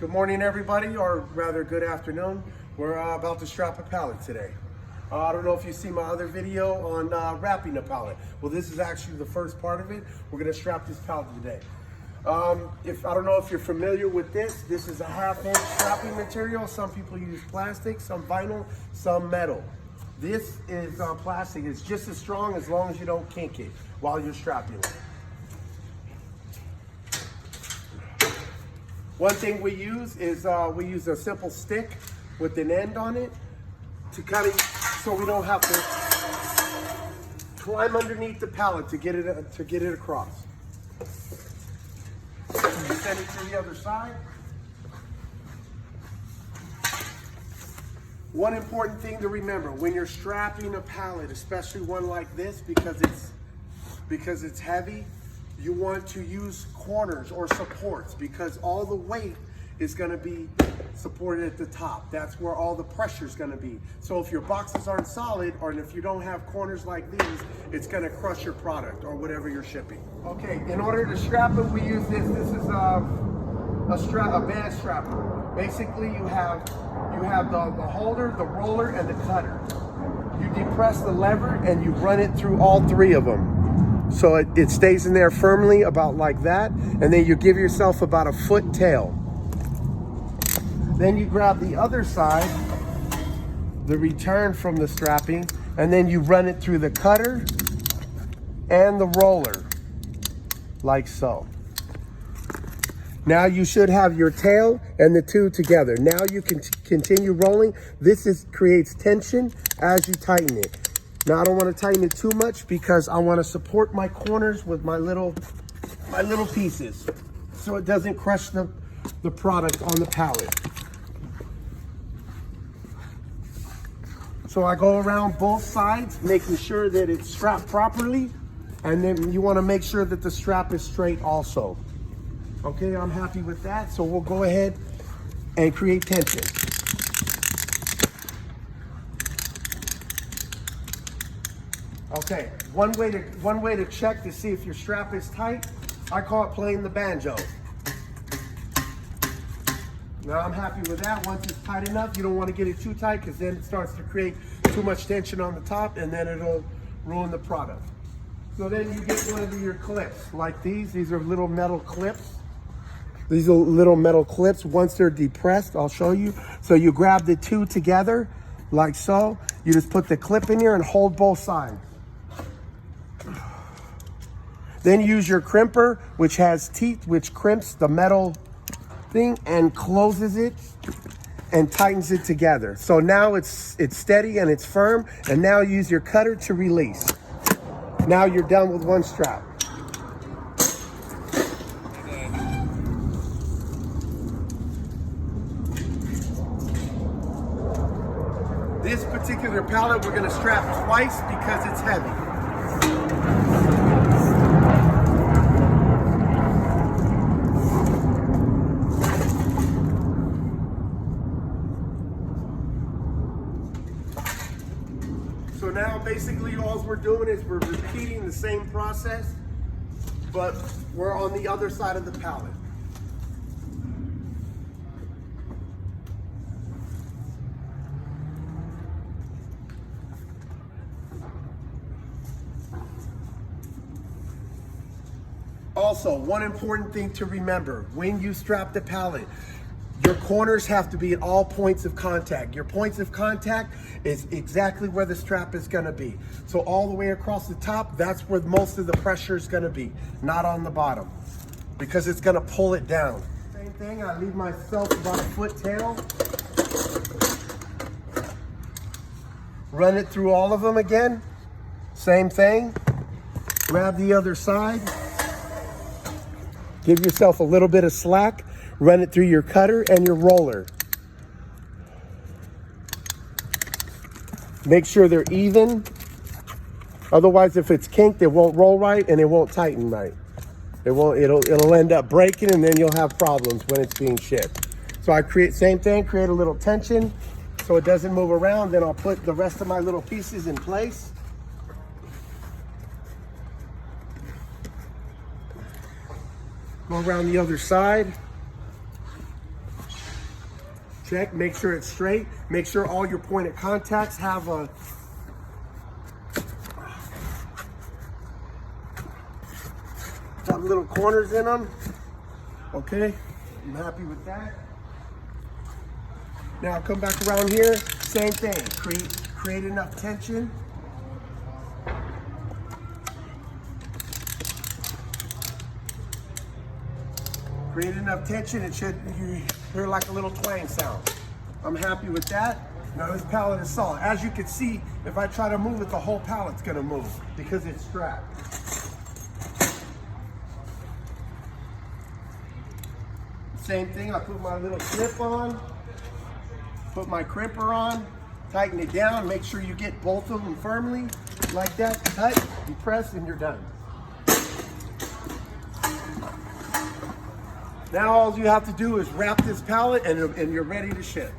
Good morning, everybody, or rather good afternoon. We're about to strap a pallet today. I don't know if you see my other video on wrapping a pallet. Well, this is actually the first part of it. We're gonna strap this pallet today. I don't know if you're familiar with this. This is a 1/2 inch strapping material. Some people use plastic, some vinyl, some metal. This is plastic. It's just as strong as long as you don't kink it while you're strapping it. One thing we use is we use a simple stick with an end on it to kind of, so we don't have to climb underneath the pallet to get it across. You send it to the other side. One important thing to remember when you're strapping a pallet, especially one like this, because it's heavy, you want to use corners or supports because all the weight is going to be supported at the top. That's where all the pressure is going to be. So if your boxes aren't solid, or if you don't have corners like these, it's going to crush your product or whatever you're shipping. Okay, in order to strap it, we use this. This is a band strapper. Basically, you have the holder, the roller, and the cutter. You depress the lever and you run it through all three of them. So it stays in there firmly about like that, and then you give yourself about a foot tail. Then you grab the other side, the return from the strapping, and then you run it through the cutter and the roller, like so. Now you should have your tail and the two together. Now you can continue rolling. This creates tension as you tighten it. Now I don't want to tighten it too much because I want to support my corners with my little pieces so it doesn't crush the product on the pallet. So I go around both sides, making sure that it's strapped properly, and then you want to make sure that the strap is straight also. Okay, I'm happy with that, so we'll go ahead and create tension. Okay, one way to check to see if your strap is tight, I call it playing the banjo. Now I'm happy with that. Once it's tight enough, you don't want to get it too tight because then it starts to create too much tension on the top and then it'll ruin the product. So then you get one of your clips like these. These are little metal clips. These are little metal clips. Once they're depressed, I'll show you. So you grab the two together like so. You just put the clip in here and hold both sides. Then use your crimper, which has teeth, which crimps the metal thing and closes it and tightens it together. So now it's steady and it's firm, and now use your cutter to release. Now you're done with one strap. This particular pallet we're going to strap twice because it's heavy. So now basically all we're doing is we're repeating the same process, but we're on the other side of the pallet. Also, one important thing to remember, when you strap the pallet, your corners have to be at all points of contact. Your points of contact is exactly where the strap is going to be. So all the way across the top, that's where most of the pressure is going to be, not on the bottom, because it's going to pull it down. Same thing, I leave myself about a foot tail. Run it through all of them again. Same thing. Grab the other side. Give yourself a little bit of slack. Run it through your cutter and your roller. Make sure they're even. Otherwise, if it's kinked, it won't roll right and it won't tighten right. It'll end up breaking, and then you'll have problems when it's being shipped. So I create a little tension so it doesn't move around. Then I'll put the rest of my little pieces in place. Go around the other side. Check, make sure it's straight. Make sure all your point of contacts have little corners in them. Okay, I'm happy with that. Now come back around here, same thing. Create enough tension. Create enough tension, it should, you hear like a little twang sound. I'm happy with that. Now this pallet is solid. As you can see, if I try to move it, the whole pallet's gonna move because it's strapped. Same thing, I put my little clip on, put my crimper on, tighten it down, make sure you get both of them firmly, like that, cut, you press, and you're done. Now all you have to do is wrap this pallet and you're ready to ship.